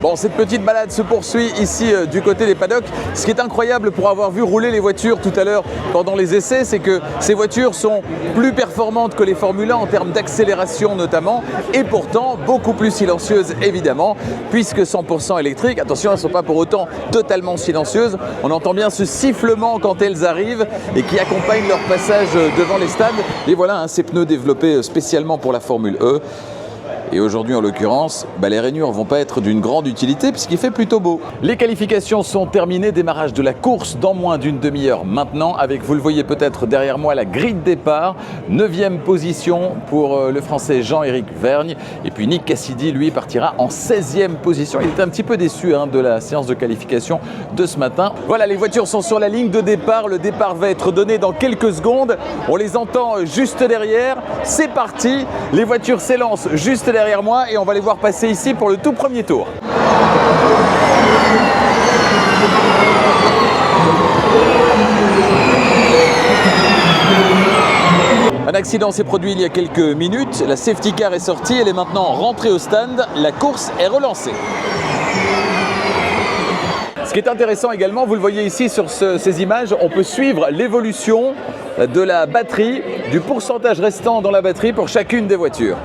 Bon, cette petite balade se poursuit ici du côté des paddocks. Ce qui est incroyable pour avoir vu rouler les voitures tout à l'heure pendant les essais, c'est que ces voitures sont plus performantes que les Formule 1 en termes d'accélération notamment, et pourtant beaucoup plus silencieuses évidemment, puisque 100% électriques. Attention, elles ne sont pas pour autant totalement silencieuses. On entend bien ce sifflement quand elles arrivent et qui accompagne leur passage devant les stades. Et voilà, ces pneus développés spécialement pour la Formule E. Et aujourd'hui, en l'occurrence, les rainures ne vont pas être d'une grande utilité puisqu'il fait plutôt beau. Les qualifications sont terminées, démarrage de la course dans moins d'une demi-heure maintenant, avec, vous le voyez peut-être derrière moi, la grille de départ. 9e position pour le Français Jean-Éric Vergne. Et puis Nick Cassidy, lui, partira en 16e position. Il était un petit peu déçu de la séance de qualification de ce matin. Voilà, les voitures sont sur la ligne de départ. Le départ va être donné dans quelques secondes. On les entend juste derrière. C'est parti. Les voitures s'élancent juste derrière moi et on va les voir passer ici pour le tout premier tour. Un accident s'est produit il y a quelques minutes, la safety car est sortie, elle est maintenant rentrée au stand, la course est relancée. Ce qui est intéressant également, vous le voyez ici sur ces images, on peut suivre l'évolution de la batterie, du pourcentage restant dans la batterie pour chacune des voitures.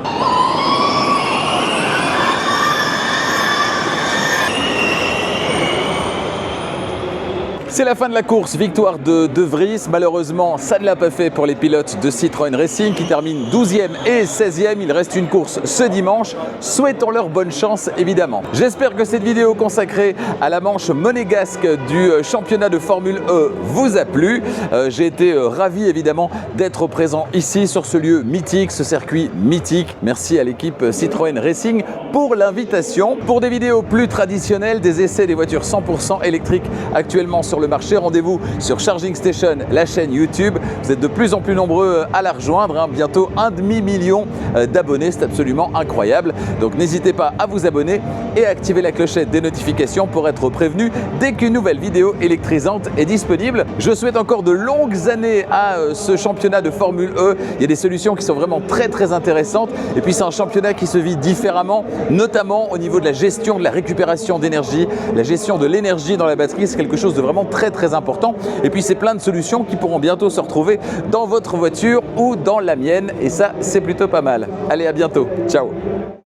C'est la fin de la course, victoire de De Vries. Malheureusement, ça ne l'a pas fait pour les pilotes de Citroën Racing qui terminent 12e et 16e. Il reste une course ce dimanche. Souhaitons-leur bonne chance, évidemment. J'espère que cette vidéo consacrée à la manche monégasque du championnat de Formule E vous a plu. J'ai été ravi, évidemment, d'être présent ici sur ce lieu mythique, ce circuit mythique. Merci à l'équipe Citroën Racing pour l'invitation. Pour des vidéos plus traditionnelles, des essais des voitures 100% électriques actuellement sur le marché, rendez-vous sur Charging Station, la chaîne YouTube. Vous êtes de plus en plus nombreux à la rejoindre, bientôt 1,5 million d'abonnés, c'est absolument incroyable. Donc n'hésitez pas à vous abonner et à activer la clochette des notifications pour être prévenu dès qu'une nouvelle vidéo électrisante est disponible. Je souhaite encore de longues années à ce championnat de Formule E. Il y a des solutions qui sont vraiment très intéressantes et puis c'est un championnat qui se vit différemment, notamment au niveau de la gestion de la récupération d'énergie, la gestion de l'énergie dans la batterie, c'est quelque chose de vraiment très important. Et puis c'est plein de solutions qui pourront bientôt se retrouver dans votre voiture ou dans la mienne et ça c'est plutôt pas mal. Allez, à bientôt, ciao.